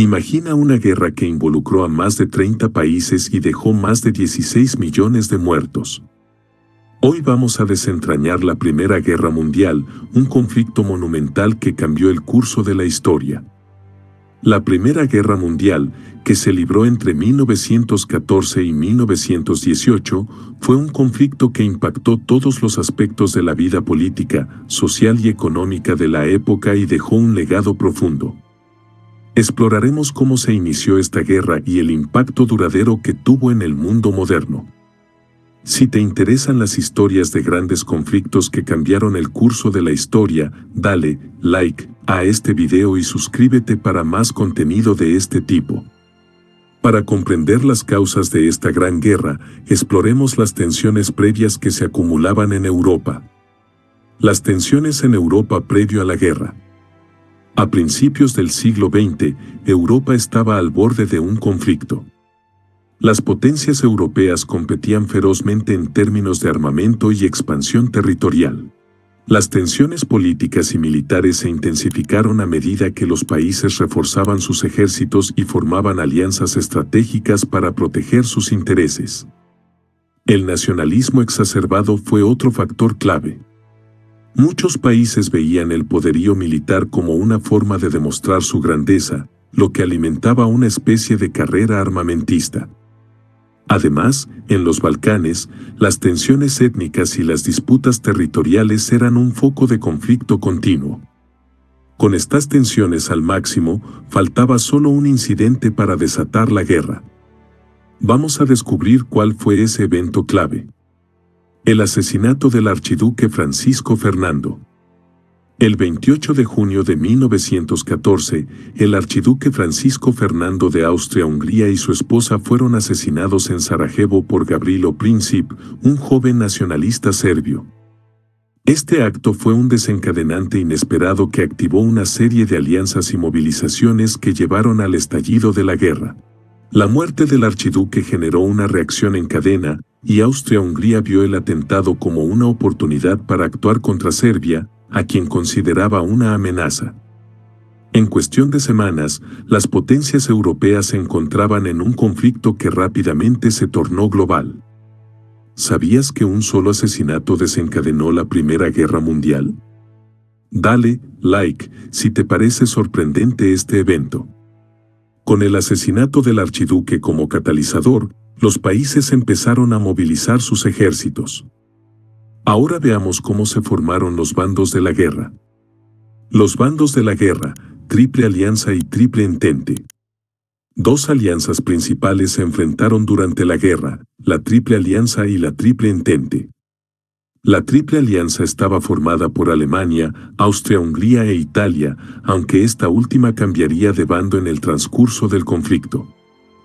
Imagina una guerra que involucró a más de 30 países y dejó más de 16 millones de muertos. Hoy vamos a desentrañar la Primera Guerra Mundial, un conflicto monumental que cambió el curso de la historia. La Primera Guerra Mundial, que se libró entre 1914 y 1918, fue un conflicto que impactó todos los aspectos de la vida política, social y económica de la época y dejó un legado profundo. Exploraremos cómo se inició esta guerra y el impacto duradero que tuvo en el mundo moderno. Si te interesan las historias de grandes conflictos que cambiaron el curso de la historia, dale like a este video y suscríbete para más contenido de este tipo. Para comprender las causas de esta gran guerra, exploremos las tensiones previas que se acumulaban en Europa. Las tensiones en Europa previo a la guerra. A principios del siglo XX, Europa estaba al borde de un conflicto. Las potencias europeas competían ferozmente en términos de armamento y expansión territorial. Las tensiones políticas y militares se intensificaron a medida que los países reforzaban sus ejércitos y formaban alianzas estratégicas para proteger sus intereses. El nacionalismo exacerbado fue otro factor clave. Muchos países veían el poderío militar como una forma de demostrar su grandeza, lo que alimentaba una especie de carrera armamentista. Además, en los Balcanes, las tensiones étnicas y las disputas territoriales eran un foco de conflicto continuo. Con estas tensiones al máximo, faltaba solo un incidente para desatar la guerra. Vamos a descubrir cuál fue ese evento clave. El asesinato del archiduque Francisco Fernando. El 28 de junio de 1914, el archiduque Francisco Fernando de Austria-Hungría y su esposa fueron asesinados en Sarajevo por Gavrilo Princip, un joven nacionalista serbio. Este acto fue un desencadenante inesperado que activó una serie de alianzas y movilizaciones que llevaron al estallido de la guerra. La muerte del archiduque generó una reacción en cadena, y Austria-Hungría vio el atentado como una oportunidad para actuar contra Serbia, a quien consideraba una amenaza. En cuestión de semanas, las potencias europeas se encontraban en un conflicto que rápidamente se tornó global. ¿Sabías que un solo asesinato desencadenó la Primera Guerra Mundial? Dale like si te parece sorprendente este evento. Con el asesinato del archiduque como catalizador, los países empezaron a movilizar sus ejércitos. Ahora veamos cómo se formaron los bandos de la guerra. Los bandos de la guerra, Triple Alianza y Triple Entente. Dos alianzas principales se enfrentaron durante la guerra, la Triple Alianza y la Triple Entente. La Triple Alianza estaba formada por Alemania, Austria-Hungría e Italia, aunque esta última cambiaría de bando en el transcurso del conflicto.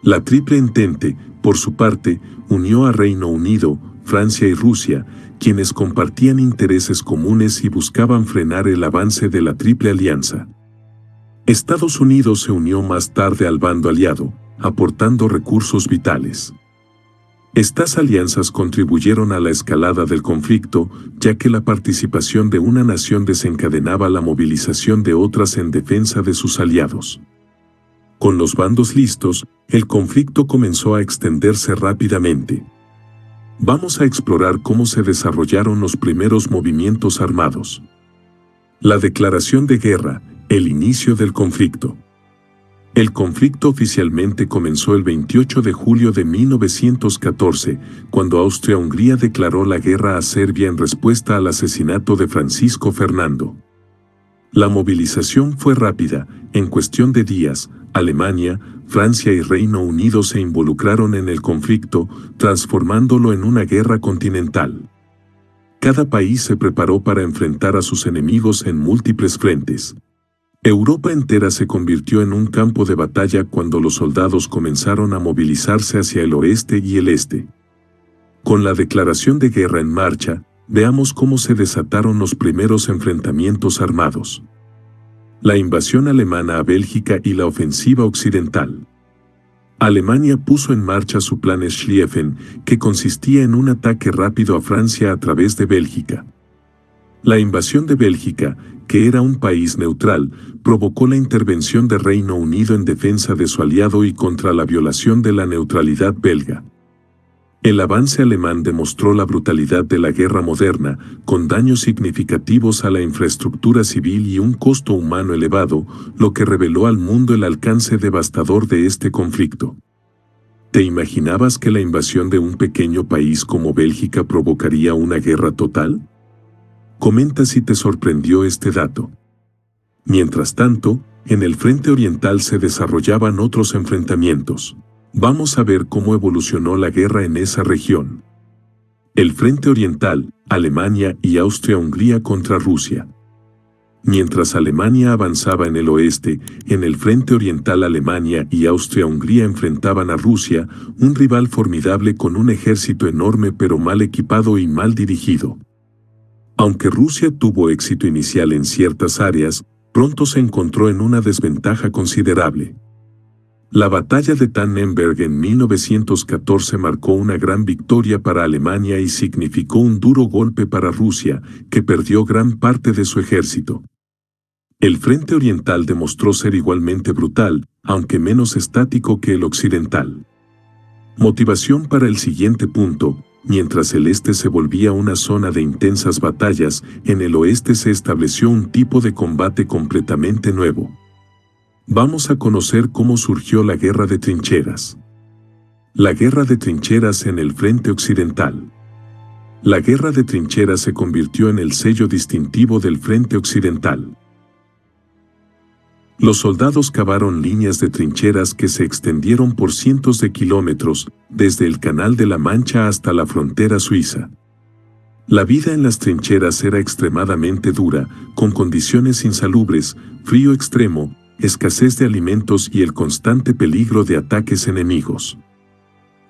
La Triple Entente, por su parte, unió a Reino Unido, Francia y Rusia, quienes compartían intereses comunes y buscaban frenar el avance de la Triple Alianza. Estados Unidos se unió más tarde al bando aliado, aportando recursos vitales. Estas alianzas contribuyeron a la escalada del conflicto, ya que la participación de una nación desencadenaba la movilización de otras en defensa de sus aliados. Con los bandos listos, el conflicto comenzó a extenderse rápidamente. Vamos a explorar cómo se desarrollaron los primeros movimientos armados. La declaración de guerra, el inicio del conflicto. El conflicto oficialmente comenzó el 28 de julio de 1914, cuando Austria-Hungría declaró la guerra a Serbia en respuesta al asesinato de Francisco Fernando. La movilización fue rápida, en cuestión de días, Alemania, Francia y Reino Unido se involucraron en el conflicto, transformándolo en una guerra continental. Cada país se preparó para enfrentar a sus enemigos en múltiples frentes. Europa entera se convirtió en un campo de batalla cuando los soldados comenzaron a movilizarse hacia el oeste y el este. Con la declaración de guerra en marcha, veamos cómo se desataron los primeros enfrentamientos armados. La invasión alemana a Bélgica y la ofensiva occidental. Alemania puso en marcha su plan Schlieffen, que consistía en un ataque rápido a Francia a través de Bélgica. La invasión de Bélgica, que era un país neutral, provocó la intervención de Reino Unido en defensa de su aliado y contra la violación de la neutralidad belga. El avance alemán demostró la brutalidad de la guerra moderna, con daños significativos a la infraestructura civil y un costo humano elevado, lo que reveló al mundo el alcance devastador de este conflicto. ¿Te imaginabas que la invasión de un pequeño país como Bélgica provocaría una guerra total? Comenta si te sorprendió este dato. Mientras tanto, en el frente oriental se desarrollaban otros enfrentamientos. Vamos a ver cómo evolucionó la guerra en esa región. El frente oriental, Alemania y Austria-Hungría contra Rusia. Mientras Alemania avanzaba en el oeste, en el frente oriental Alemania y Austria-Hungría enfrentaban a Rusia, un rival formidable con un ejército enorme pero mal equipado y mal dirigido. Aunque Rusia tuvo éxito inicial en ciertas áreas, pronto se encontró en una desventaja considerable. La batalla de Tannenberg en 1914 marcó una gran victoria para Alemania y significó un duro golpe para Rusia, que perdió gran parte de su ejército. El frente oriental demostró ser igualmente brutal, aunque menos estático que el occidental. Motivación para el siguiente punto: mientras el este se volvía una zona de intensas batallas, en el oeste se estableció un tipo de combate completamente nuevo. Vamos a conocer cómo surgió la guerra de trincheras. La guerra de trincheras en el frente occidental. La guerra de trincheras se convirtió en el sello distintivo del frente occidental. Los soldados cavaron líneas de trincheras que se extendieron por cientos de kilómetros, desde el Canal de la Mancha hasta la frontera suiza. La vida en las trincheras era extremadamente dura, con condiciones insalubres, frío extremo, escasez de alimentos y el constante peligro de ataques enemigos.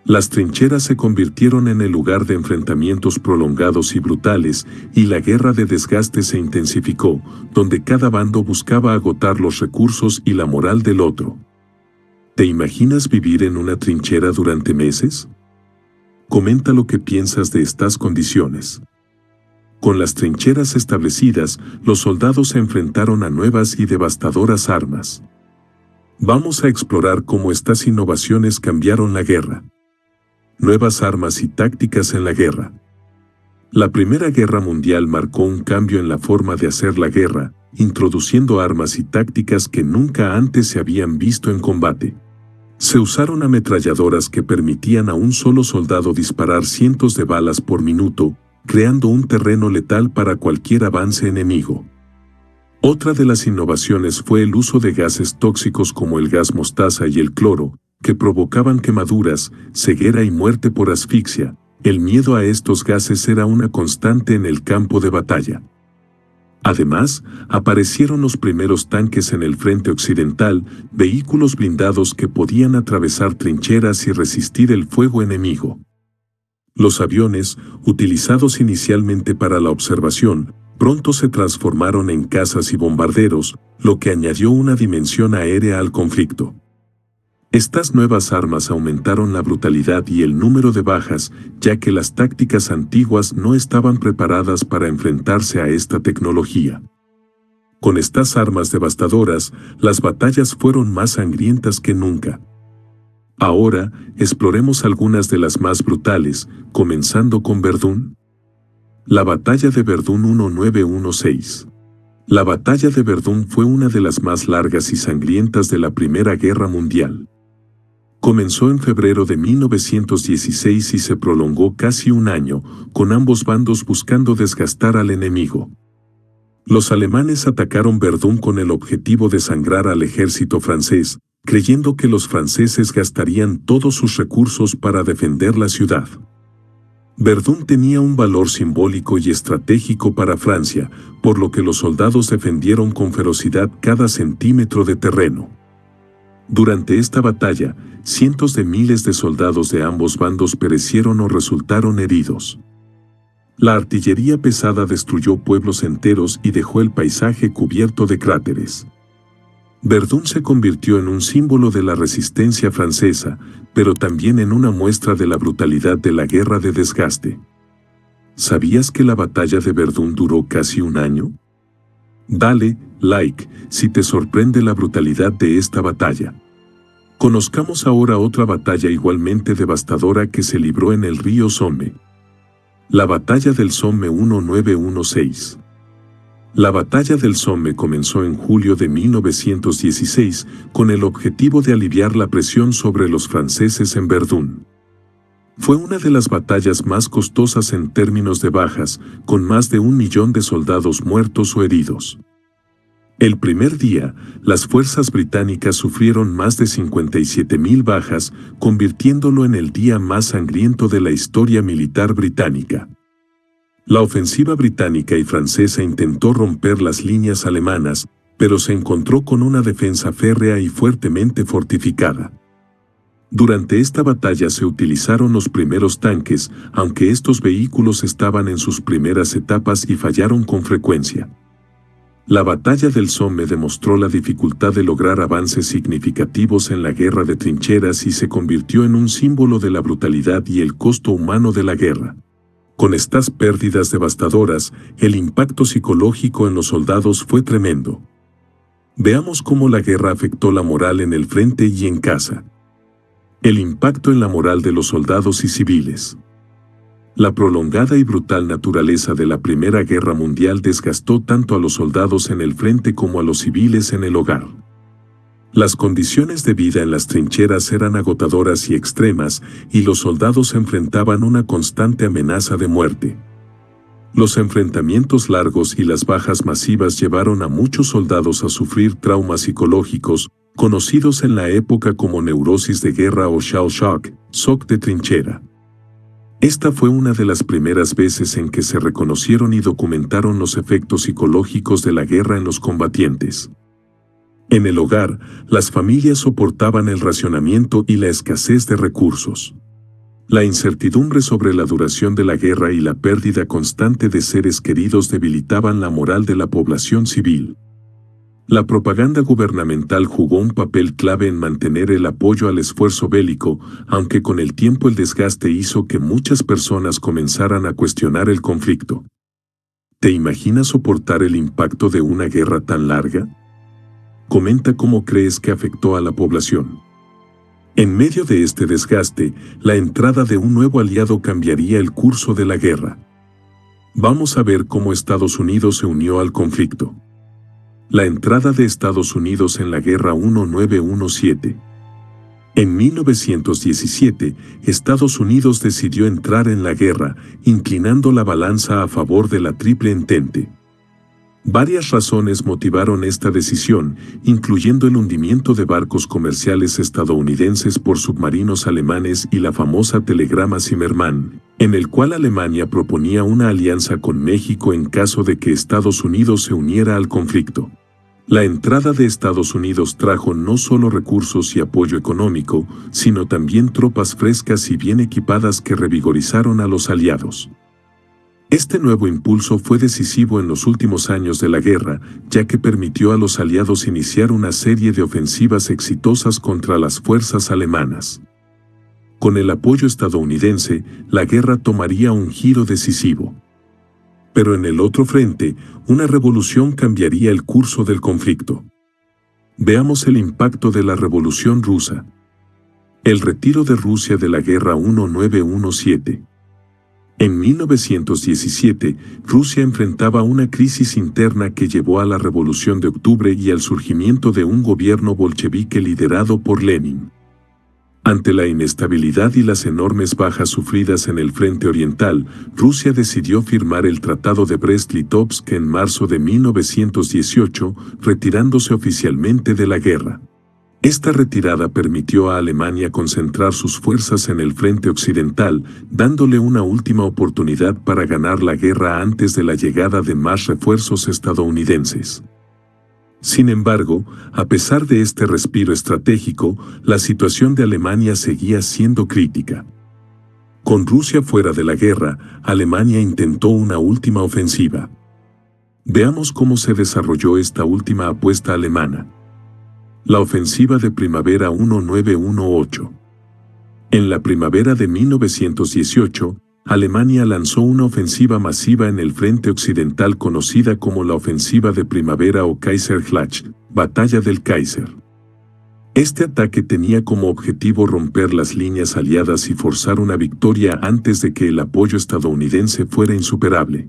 Las trincheras se convirtieron en el lugar de enfrentamientos prolongados y brutales, y la guerra de desgaste se intensificó, donde cada bando buscaba agotar los recursos y la moral del otro. ¿Te imaginas vivir en una trinchera durante meses? Comenta lo que piensas de estas condiciones. Con las trincheras establecidas, los soldados se enfrentaron a nuevas y devastadoras armas. Vamos a explorar cómo estas innovaciones cambiaron la guerra. Nuevas armas y tácticas en la guerra. La Primera Guerra Mundial marcó un cambio en la forma de hacer la guerra, introduciendo armas y tácticas que nunca antes se habían visto en combate. Se usaron ametralladoras que permitían a un solo soldado disparar cientos de balas por minuto, creando un terreno letal para cualquier avance enemigo. Otra de las innovaciones fue el uso de gases tóxicos como el gas mostaza y el cloro, que provocaban quemaduras, ceguera y muerte por asfixia. El miedo a estos gases era una constante en el campo de batalla. Además, aparecieron los primeros tanques en el frente occidental, vehículos blindados que podían atravesar trincheras y resistir el fuego enemigo. Los aviones, utilizados inicialmente para la observación, pronto se transformaron en cazas y bombarderos, lo que añadió una dimensión aérea al conflicto. Estas nuevas armas aumentaron la brutalidad y el número de bajas, ya que las tácticas antiguas no estaban preparadas para enfrentarse a esta tecnología. Con estas armas devastadoras, las batallas fueron más sangrientas que nunca. Ahora, exploremos algunas de las más brutales, comenzando con Verdún. La batalla de Verdún 1916. La batalla de Verdún fue una de las más largas y sangrientas de la Primera Guerra Mundial. Comenzó en febrero de 1916 y se prolongó casi un año, con ambos bandos buscando desgastar al enemigo. Los alemanes atacaron Verdún con el objetivo de sangrar al ejército francés, creyendo que los franceses gastarían todos sus recursos para defender la ciudad. Verdún tenía un valor simbólico y estratégico para Francia, por lo que los soldados defendieron con ferocidad cada centímetro de terreno. Durante esta batalla, cientos de miles de soldados de ambos bandos perecieron o resultaron heridos. La artillería pesada destruyó pueblos enteros y dejó el paisaje cubierto de cráteres. Verdún se convirtió en un símbolo de la resistencia francesa, pero también en una muestra de la brutalidad de la guerra de desgaste. ¿Sabías que la batalla de Verdún duró casi un año? Dale like si te sorprende la brutalidad de esta batalla. Conozcamos ahora otra batalla igualmente devastadora que se libró en el río Somme. La batalla del Somme 1916. La batalla del Somme comenzó en julio de 1916 con el objetivo de aliviar la presión sobre los franceses en Verdún. Fue una de las batallas más costosas en términos de bajas, con más de 1 millón de soldados muertos o heridos. El primer día, las fuerzas británicas sufrieron más de 57.000 bajas, convirtiéndolo en el día más sangriento de la historia militar británica. La ofensiva británica y francesa intentó romper las líneas alemanas, pero se encontró con una defensa férrea y fuertemente fortificada. Durante esta batalla se utilizaron los primeros tanques, aunque estos vehículos estaban en sus primeras etapas y fallaron con frecuencia. La batalla del Somme demostró la dificultad de lograr avances significativos en la guerra de trincheras y se convirtió en un símbolo de la brutalidad y el costo humano de la guerra. Con estas pérdidas devastadoras, el impacto psicológico en los soldados fue tremendo. Veamos cómo la guerra afectó la moral en el frente y en casa. El impacto en la moral de los soldados y civiles. La prolongada y brutal naturaleza de la Primera Guerra Mundial desgastó tanto a los soldados en el frente como a los civiles en el hogar. Las condiciones de vida en las trincheras eran agotadoras y extremas, y los soldados enfrentaban una constante amenaza de muerte. Los enfrentamientos largos y las bajas masivas llevaron a muchos soldados a sufrir traumas psicológicos, conocidos en la época como neurosis de guerra o shell shock, shock de trinchera. Esta fue una de las primeras veces en que se reconocieron y documentaron los efectos psicológicos de la guerra en los combatientes. En el hogar, las familias soportaban el racionamiento y la escasez de recursos. La incertidumbre sobre la duración de la guerra y la pérdida constante de seres queridos debilitaban la moral de la población civil. La propaganda gubernamental jugó un papel clave en mantener el apoyo al esfuerzo bélico, aunque con el tiempo el desgaste hizo que muchas personas comenzaran a cuestionar el conflicto. ¿Te imaginas soportar el impacto de una guerra tan larga? Comenta cómo crees que afectó a la población. En medio de este desgaste, la entrada de un nuevo aliado cambiaría el curso de la guerra. Vamos a ver cómo Estados Unidos se unió al conflicto. La entrada de Estados Unidos en la Guerra 1917. En 1917, Estados Unidos decidió entrar en la guerra, inclinando la balanza a favor de la Triple Entente. Varias razones motivaron esta decisión, incluyendo el hundimiento de barcos comerciales estadounidenses por submarinos alemanes y la famosa telegrama Zimmermann, en el cual Alemania proponía una alianza con México en caso de que Estados Unidos se uniera al conflicto. La entrada de Estados Unidos trajo no solo recursos y apoyo económico, sino también tropas frescas y bien equipadas que revigorizaron a los aliados. Este nuevo impulso fue decisivo en los últimos años de la guerra, ya que permitió a los aliados iniciar una serie de ofensivas exitosas contra las fuerzas alemanas. Con el apoyo estadounidense, la guerra tomaría un giro decisivo. Pero en el otro frente, una revolución cambiaría el curso del conflicto. Veamos el impacto de la Revolución Rusa. El retiro de Rusia de la Guerra 1917. En 1917, Rusia enfrentaba una crisis interna que llevó a la Revolución de Octubre y al surgimiento de un gobierno bolchevique liderado por Lenin. Ante la inestabilidad y las enormes bajas sufridas en el frente oriental, Rusia decidió firmar el Tratado de Brest-Litovsk en marzo de 1918, retirándose oficialmente de la guerra. Esta retirada permitió a Alemania concentrar sus fuerzas en el frente occidental, dándole una última oportunidad para ganar la guerra antes de la llegada de más refuerzos estadounidenses. Sin embargo, a pesar de este respiro estratégico, la situación de Alemania seguía siendo crítica. Con Rusia fuera de la guerra, Alemania intentó una última ofensiva. Veamos cómo se desarrolló esta última apuesta alemana. La ofensiva de primavera 1918. En la primavera de 1918, Alemania lanzó una ofensiva masiva en el frente occidental conocida como la Ofensiva de Primavera o Kaiserschlacht, Batalla del Kaiser. Este ataque tenía como objetivo romper las líneas aliadas y forzar una victoria antes de que el apoyo estadounidense fuera insuperable.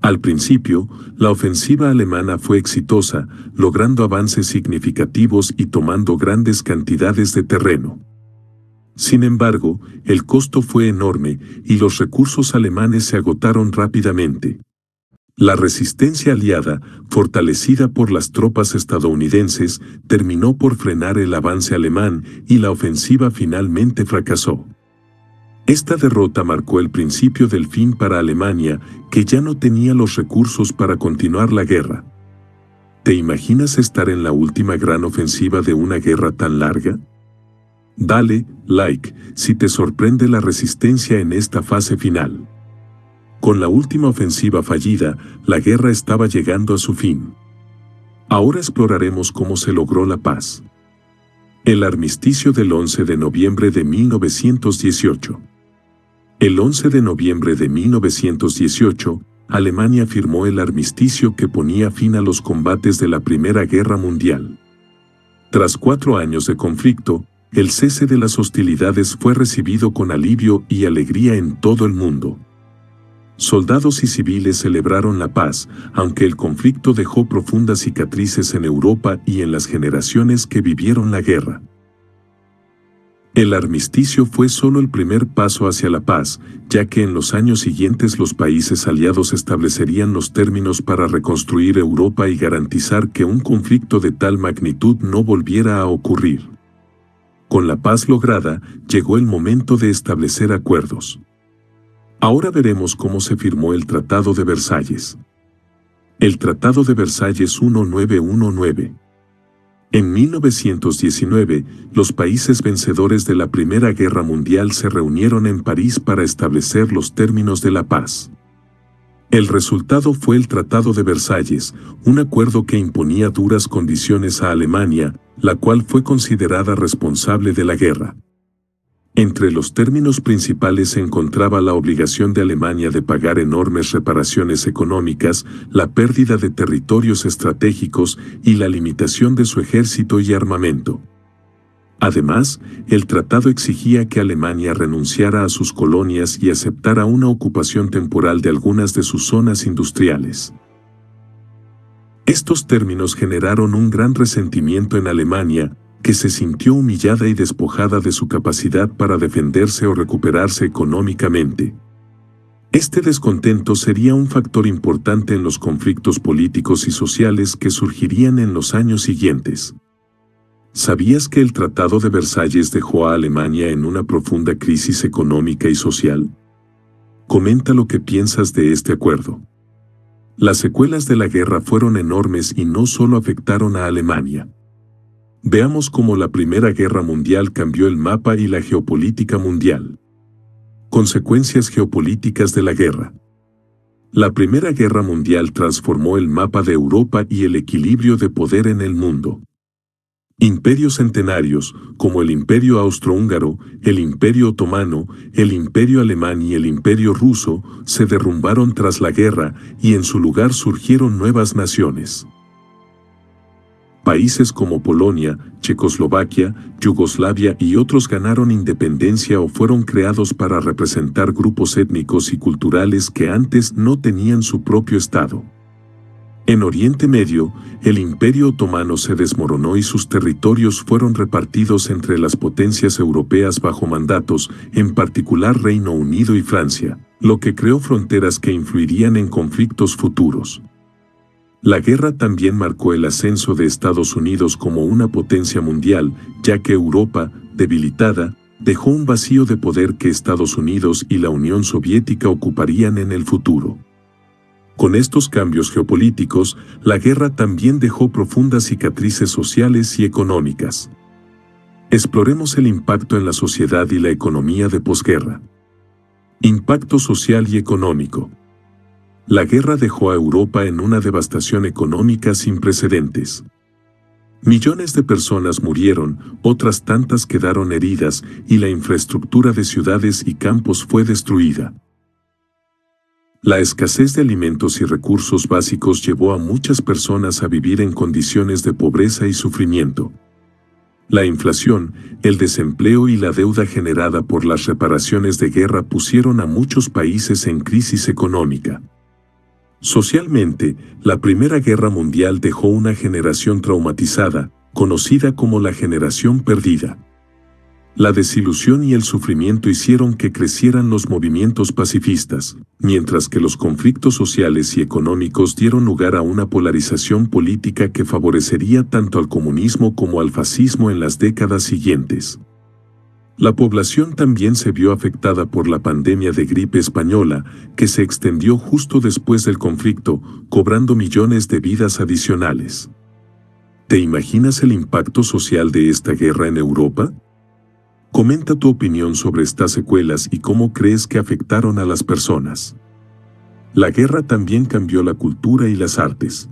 Al principio, la ofensiva alemana fue exitosa, logrando avances significativos y tomando grandes cantidades de terreno. Sin embargo, el costo fue enorme y los recursos alemanes se agotaron rápidamente. La resistencia aliada, fortalecida por las tropas estadounidenses, terminó por frenar el avance alemán y la ofensiva finalmente fracasó. Esta derrota marcó el principio del fin para Alemania, que ya no tenía los recursos para continuar la guerra. ¿Te imaginas estar en la última gran ofensiva de una guerra tan larga? Dale like si te sorprende la resistencia en esta fase final. Con la última ofensiva fallida, la guerra estaba llegando a su fin. Ahora exploraremos cómo se logró la paz. El armisticio del 11 de noviembre de 1918. El 11 de noviembre de 1918, Alemania firmó el armisticio que ponía fin a los combates de la Primera Guerra Mundial. Tras 4 años de conflicto, el cese de las hostilidades fue recibido con alivio y alegría en todo el mundo. Soldados y civiles celebraron la paz, aunque el conflicto dejó profundas cicatrices en Europa y en las generaciones que vivieron la guerra. El armisticio fue solo el primer paso hacia la paz, ya que en los años siguientes los países aliados establecerían los términos para reconstruir Europa y garantizar que un conflicto de tal magnitud no volviera a ocurrir. Con la paz lograda, llegó el momento de establecer acuerdos. Ahora veremos cómo se firmó el Tratado de Versalles. El Tratado de Versalles 1919. En 1919, los países vencedores de la Primera Guerra Mundial se reunieron en París para establecer los términos de la paz. El resultado fue el Tratado de Versalles, un acuerdo que imponía duras condiciones a Alemania, la cual fue considerada responsable de la guerra. Entre los términos principales se encontraba la obligación de Alemania de pagar enormes reparaciones económicas, la pérdida de territorios estratégicos y la limitación de su ejército y armamento. Además, el tratado exigía que Alemania renunciara a sus colonias y aceptara una ocupación temporal de algunas de sus zonas industriales. Estos términos generaron un gran resentimiento en Alemania, que se sintió humillada y despojada de su capacidad para defenderse o recuperarse económicamente. Este descontento sería un factor importante en los conflictos políticos y sociales que surgirían en los años siguientes. ¿Sabías que el Tratado de Versalles dejó a Alemania en una profunda crisis económica y social? Comenta lo que piensas de este acuerdo. Las secuelas de la guerra fueron enormes y no solo afectaron a Alemania. Veamos cómo la Primera Guerra Mundial cambió el mapa y la geopolítica mundial. Consecuencias geopolíticas de la guerra. La Primera Guerra Mundial transformó el mapa de Europa y el equilibrio de poder en el mundo. Imperios centenarios, como el Imperio Austrohúngaro, el Imperio Otomano, el Imperio Alemán y el Imperio Ruso, se derrumbaron tras la guerra y en su lugar surgieron nuevas naciones. Países como Polonia, Checoslovaquia, Yugoslavia y otros ganaron independencia o fueron creados para representar grupos étnicos y culturales que antes no tenían su propio Estado. En Oriente Medio, el Imperio Otomano se desmoronó y sus territorios fueron repartidos entre las potencias europeas bajo mandatos, en particular Reino Unido y Francia, lo que creó fronteras que influirían en conflictos futuros. La guerra también marcó el ascenso de Estados Unidos como una potencia mundial, ya que Europa, debilitada, dejó un vacío de poder que Estados Unidos y la Unión Soviética ocuparían en el futuro. Con estos cambios geopolíticos, la guerra también dejó profundas cicatrices sociales y económicas. Exploremos el impacto en la sociedad y la economía de posguerra. Impacto social y económico. La guerra dejó a Europa en una devastación económica sin precedentes. Millones de personas murieron, otras tantas quedaron heridas y la infraestructura de ciudades y campos fue destruida. La escasez de alimentos y recursos básicos llevó a muchas personas a vivir en condiciones de pobreza y sufrimiento. La inflación, el desempleo y la deuda generada por las reparaciones de guerra pusieron a muchos países en crisis económica. Socialmente, la Primera Guerra Mundial dejó una generación traumatizada, conocida como la generación perdida. La desilusión y el sufrimiento hicieron que crecieran los movimientos pacifistas, mientras que los conflictos sociales y económicos dieron lugar a una polarización política que favorecería tanto al comunismo como al fascismo en las décadas siguientes. La población también se vio afectada por la pandemia de gripe española, que se extendió justo después del conflicto, cobrando millones de vidas adicionales. ¿Te imaginas el impacto social de esta guerra en Europa? Comenta tu opinión sobre estas secuelas y cómo crees que afectaron a las personas. La guerra también cambió la cultura y las artes.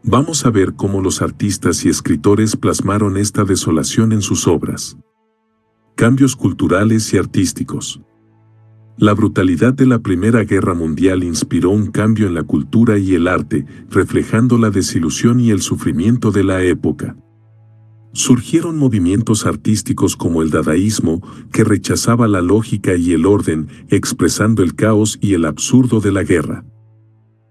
Vamos a ver cómo los artistas y escritores plasmaron esta desolación en sus obras. Cambios culturales y artísticos. La brutalidad de la Primera Guerra Mundial inspiró un cambio en la cultura y el arte, reflejando la desilusión y el sufrimiento de la época. Surgieron movimientos artísticos como el dadaísmo, que rechazaba la lógica y el orden, expresando el caos y el absurdo de la guerra.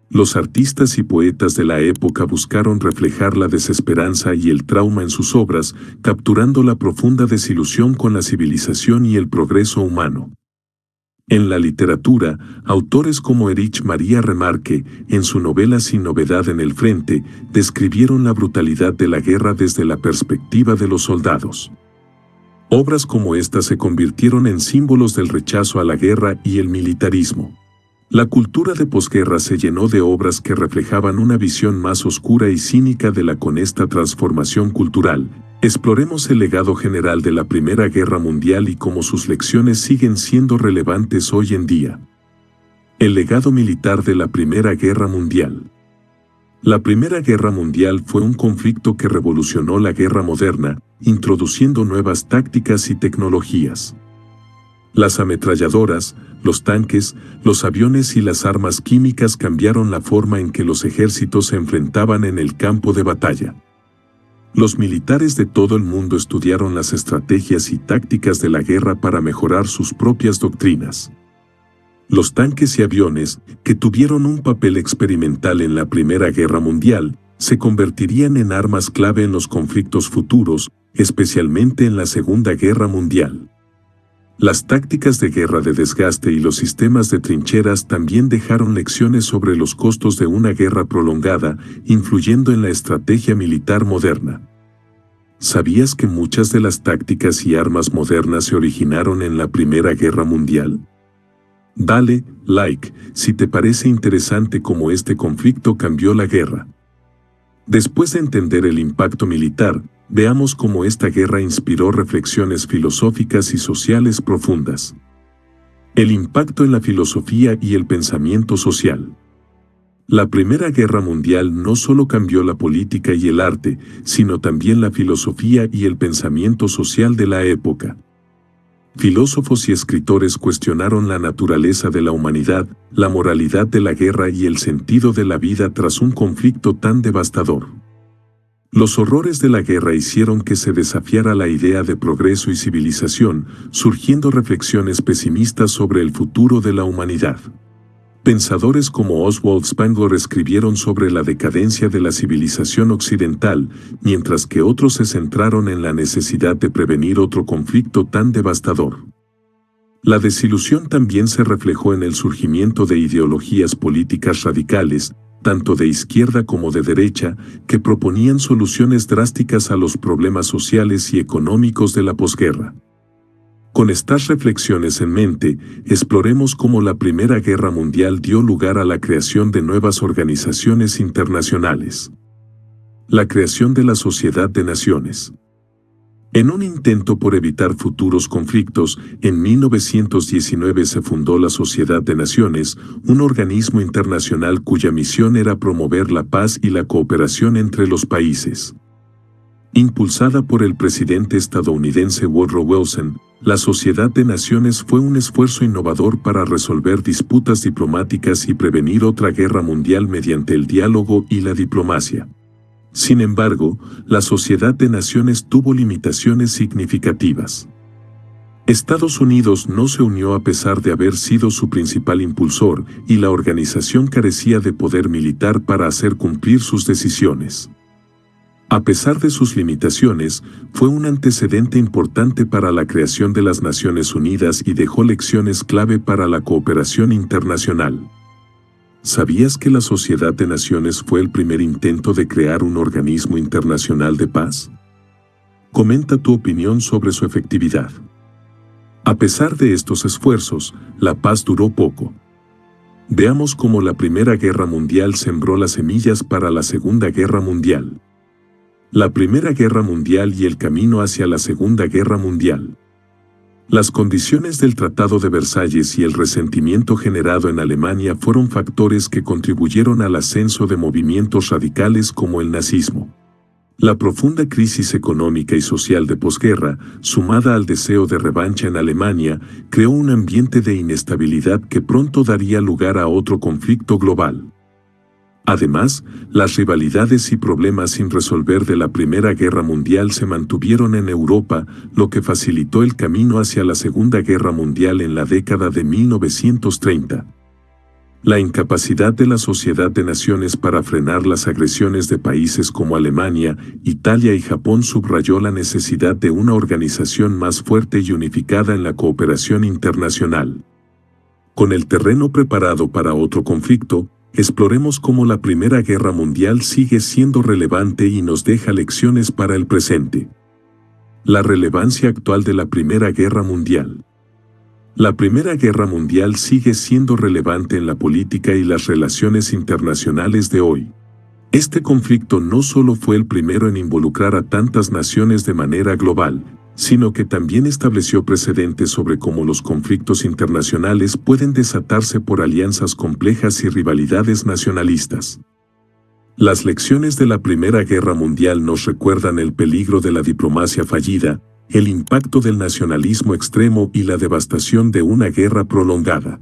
Los artistas y poetas de la época buscaron reflejar la desesperanza y el trauma en sus obras, capturando la profunda desilusión con la civilización y el progreso humano. En la literatura, autores como Erich Maria Remarque, en su novela Sin novedad en el frente, describieron la brutalidad de la guerra desde la perspectiva de los soldados. Obras como esta se convirtieron en símbolos del rechazo a la guerra y el militarismo. La cultura de posguerra se llenó de obras que reflejaban una visión más oscura y cínica de la con esta transformación cultural. Exploremos el legado general de la Primera Guerra Mundial y cómo sus lecciones siguen siendo relevantes hoy en día. El legado militar de la Primera Guerra Mundial. La Primera Guerra Mundial fue un conflicto que revolucionó la guerra moderna, introduciendo nuevas tácticas y tecnologías. Las ametralladoras, los tanques, los aviones y las armas químicas cambiaron la forma en que los ejércitos se enfrentaban en el campo de batalla. Los militares de todo el mundo estudiaron las estrategias y tácticas de la guerra para mejorar sus propias doctrinas. Los tanques y aviones, que tuvieron un papel experimental en la Primera Guerra Mundial, se convertirían en armas clave en los conflictos futuros, especialmente en la Segunda Guerra Mundial. Las tácticas de guerra de desgaste y los sistemas de trincheras también dejaron lecciones sobre los costos de una guerra prolongada, influyendo en la estrategia militar moderna. ¿Sabías que muchas de las tácticas y armas modernas se originaron en la Primera Guerra Mundial? Dale like si te parece interesante cómo este conflicto cambió la guerra. Después de entender el impacto militar, veamos cómo esta guerra inspiró reflexiones filosóficas y sociales profundas. El impacto en la filosofía y el pensamiento social. La Primera Guerra Mundial no solo cambió la política y el arte, sino también la filosofía y el pensamiento social de la época. Filósofos y escritores cuestionaron la naturaleza de la humanidad, la moralidad de la guerra y el sentido de la vida tras un conflicto tan devastador. Los horrores de la guerra hicieron que se desafiara la idea de progreso y civilización, surgiendo reflexiones pesimistas sobre el futuro de la humanidad. Pensadores como Oswald Spengler escribieron sobre la decadencia de la civilización occidental, mientras que otros se centraron en la necesidad de prevenir otro conflicto tan devastador. La desilusión también se reflejó en el surgimiento de ideologías políticas radicales, tanto de izquierda como de derecha, que proponían soluciones drásticas a los problemas sociales y económicos de la posguerra. Con estas reflexiones en mente, exploremos cómo la Primera Guerra Mundial dio lugar a la creación de nuevas organizaciones internacionales. La creación de la Sociedad de Naciones. En un intento por evitar futuros conflictos, en 1919 se fundó la Sociedad de Naciones, un organismo internacional cuya misión era promover la paz y la cooperación entre los países. Impulsada por el presidente estadounidense Woodrow Wilson, la Sociedad de Naciones fue un esfuerzo innovador para resolver disputas diplomáticas y prevenir otra guerra mundial mediante el diálogo y la diplomacia. Sin embargo, la Sociedad de Naciones tuvo limitaciones significativas. Estados Unidos no se unió a pesar de haber sido su principal impulsor, y la organización carecía de poder militar para hacer cumplir sus decisiones. A pesar de sus limitaciones, fue un antecedente importante para la creación de las Naciones Unidas y dejó lecciones clave para la cooperación internacional. ¿Sabías que la Sociedad de Naciones fue el primer intento de crear un organismo internacional de paz? Comenta tu opinión sobre su efectividad. A pesar de estos esfuerzos, la paz duró poco. Veamos cómo la Primera Guerra Mundial sembró las semillas para la Segunda Guerra Mundial. La Primera Guerra Mundial y el camino hacia la Segunda Guerra Mundial. Las condiciones del Tratado de Versalles y el resentimiento generado en Alemania fueron factores que contribuyeron al ascenso de movimientos radicales como el nazismo. La profunda crisis económica y social de posguerra, sumada al deseo de revancha en Alemania, creó un ambiente de inestabilidad que pronto daría lugar a otro conflicto global. Además, las rivalidades y problemas sin resolver de la Primera Guerra Mundial se mantuvieron en Europa, lo que facilitó el camino hacia la Segunda Guerra Mundial en la década de 1930. La incapacidad de la Sociedad de Naciones para frenar las agresiones de países como Alemania, Italia y Japón subrayó la necesidad de una organización más fuerte y unificada en la cooperación internacional. Con el terreno preparado para otro conflicto, exploremos cómo la Primera Guerra Mundial sigue siendo relevante y nos deja lecciones para el presente. La relevancia actual de la Primera Guerra Mundial. La Primera Guerra Mundial sigue siendo relevante en la política y las relaciones internacionales de hoy. Este conflicto no solo fue el primero en involucrar a tantas naciones de manera global, sino que también estableció precedentes sobre cómo los conflictos internacionales pueden desatarse por alianzas complejas y rivalidades nacionalistas. Las lecciones de la Primera Guerra Mundial nos recuerdan el peligro de la diplomacia fallida, el impacto del nacionalismo extremo y la devastación de una guerra prolongada.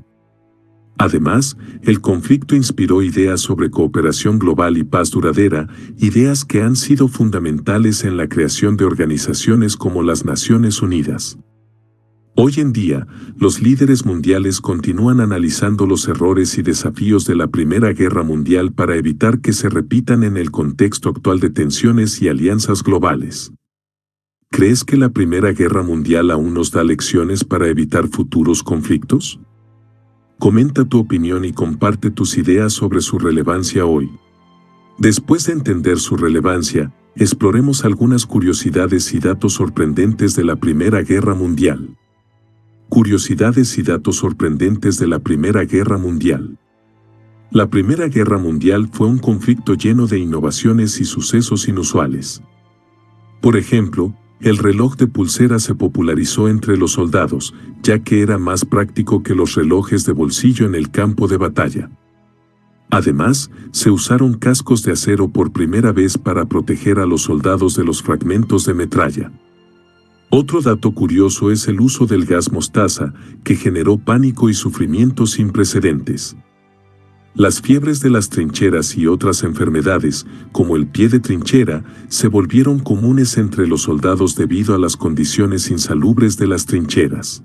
Además, el conflicto inspiró ideas sobre cooperación global y paz duradera, ideas que han sido fundamentales en la creación de organizaciones como las Naciones Unidas. Hoy en día, los líderes mundiales continúan analizando los errores y desafíos de la Primera Guerra Mundial para evitar que se repitan en el contexto actual de tensiones y alianzas globales. ¿Crees que la Primera Guerra Mundial aún nos da lecciones para evitar futuros conflictos? Comenta tu opinión y comparte tus ideas sobre su relevancia hoy. Después de entender su relevancia, exploremos algunas curiosidades y datos sorprendentes de la Primera Guerra Mundial. Curiosidades y datos sorprendentes de la Primera Guerra Mundial. La Primera Guerra Mundial fue un conflicto lleno de innovaciones y sucesos inusuales. Por ejemplo, el reloj de pulsera se popularizó entre los soldados, ya que era más práctico que los relojes de bolsillo en el campo de batalla. Además, se usaron cascos de acero por primera vez para proteger a los soldados de los fragmentos de metralla. Otro dato curioso es el uso del gas mostaza, que generó pánico y sufrimiento sin precedentes. Las fiebres de las trincheras y otras enfermedades, como el pie de trinchera, se volvieron comunes entre los soldados debido a las condiciones insalubres de las trincheras.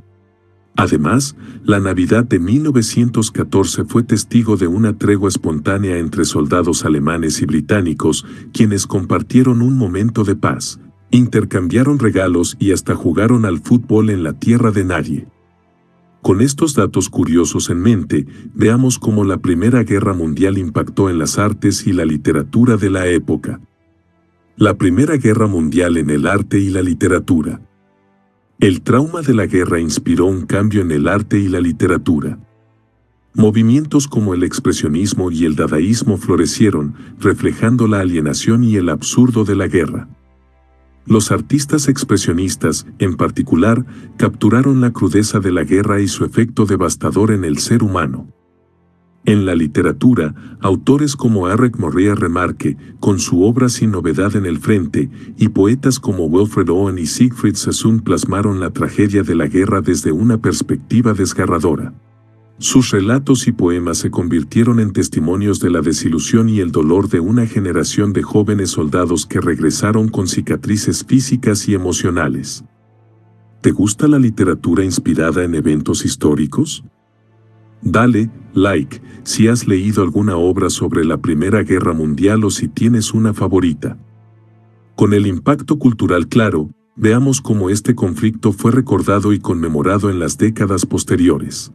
Además, la Navidad de 1914 fue testigo de una tregua espontánea entre soldados alemanes y británicos, quienes compartieron un momento de paz, intercambiaron regalos y hasta jugaron al fútbol en la tierra de nadie. Con estos datos curiosos en mente, veamos cómo la Primera Guerra Mundial impactó en las artes y la literatura de la época. La Primera Guerra Mundial en el arte y la literatura. El trauma de la guerra inspiró un cambio en el arte y la literatura. Movimientos como el expresionismo y el dadaísmo florecieron, reflejando la alienación y el absurdo de la guerra. Los artistas expresionistas, en particular, capturaron la crudeza de la guerra y su efecto devastador en el ser humano. En la literatura, autores como Erich Maria Remarque, con su obra Sin novedad en el frente, y poetas como Wilfred Owen y Siegfried Sassoon plasmaron la tragedia de la guerra desde una perspectiva desgarradora. Sus relatos y poemas se convirtieron en testimonios de la desilusión y el dolor de una generación de jóvenes soldados que regresaron con cicatrices físicas y emocionales. ¿Te gusta la literatura inspirada en eventos históricos? Dale like si has leído alguna obra sobre la Primera Guerra Mundial o si tienes una favorita. Con el impacto cultural claro, veamos cómo este conflicto fue recordado y conmemorado en las décadas posteriores.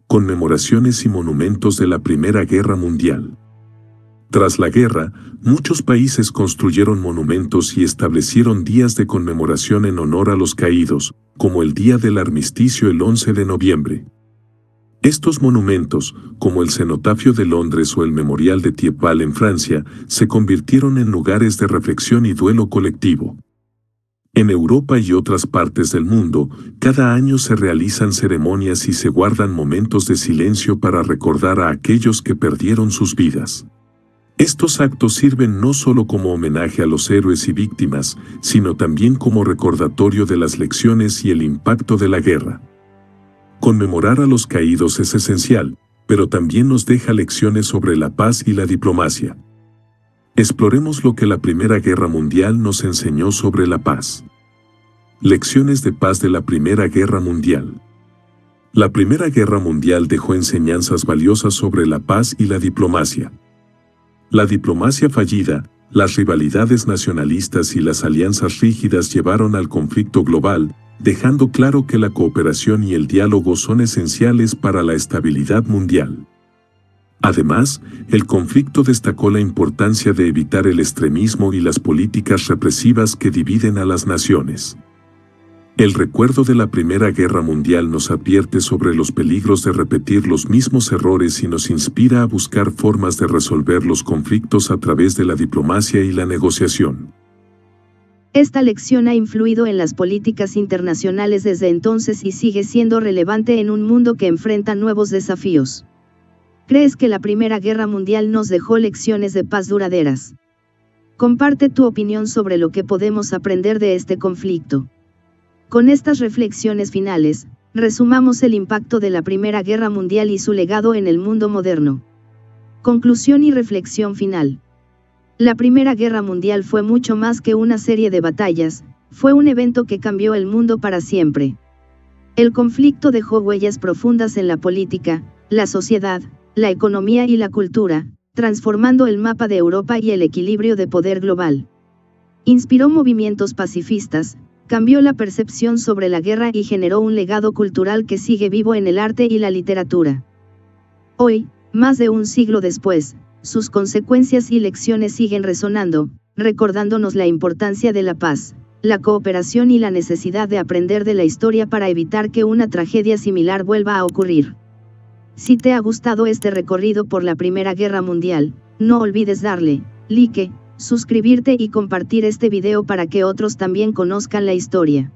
Conmemoraciones y monumentos de la Primera Guerra Mundial. Tras la guerra, muchos países construyeron monumentos y establecieron días de conmemoración en honor a los caídos, como el Día del Armisticio el 11 de noviembre. Estos monumentos, como el Cenotafio de Londres o el Memorial de Thiepval en Francia, se convirtieron en lugares de reflexión y duelo colectivo. En Europa y otras partes del mundo, cada año se realizan ceremonias y se guardan momentos de silencio para recordar a aquellos que perdieron sus vidas. Estos actos sirven no solo como homenaje a los héroes y víctimas, sino también como recordatorio de las lecciones y el impacto de la guerra. Conmemorar a los caídos es esencial, pero también nos deja lecciones sobre la paz y la diplomacia. Exploremos lo que la Primera Guerra Mundial nos enseñó sobre la paz. Lecciones de paz de la Primera Guerra Mundial. La Primera Guerra Mundial dejó enseñanzas valiosas sobre la paz y la diplomacia. La diplomacia fallida, las rivalidades nacionalistas y las alianzas rígidas llevaron al conflicto global, dejando claro que la cooperación y el diálogo son esenciales para la estabilidad mundial. Además, el conflicto destacó la importancia de evitar el extremismo y las políticas represivas que dividen a las naciones. El recuerdo de la Primera Guerra Mundial nos advierte sobre los peligros de repetir los mismos errores y nos inspira a buscar formas de resolver los conflictos a través de la diplomacia y la negociación. Esta lección ha influido en las políticas internacionales desde entonces y sigue siendo relevante en un mundo que enfrenta nuevos desafíos. ¿Crees que la Primera Guerra Mundial nos dejó lecciones de paz duraderas? Comparte tu opinión sobre lo que podemos aprender de este conflicto. Con estas reflexiones finales, resumamos el impacto de la Primera Guerra Mundial y su legado en el mundo moderno. Conclusión y reflexión final. La Primera Guerra Mundial fue mucho más que una serie de batallas, fue un evento que cambió el mundo para siempre. El conflicto dejó huellas profundas en la política, la sociedad, la economía y la cultura, transformando el mapa de Europa y el equilibrio de poder global. Inspiró movimientos pacifistas, cambió la percepción sobre la guerra y generó un legado cultural que sigue vivo en el arte y la literatura. Hoy, más de un siglo después, sus consecuencias y lecciones siguen resonando, recordándonos la importancia de la paz, la cooperación y la necesidad de aprender de la historia para evitar que una tragedia similar vuelva a ocurrir. Si te ha gustado este recorrido por la Primera Guerra Mundial, no olvides darle like, suscribirte y compartir este video para que otros también conozcan la historia.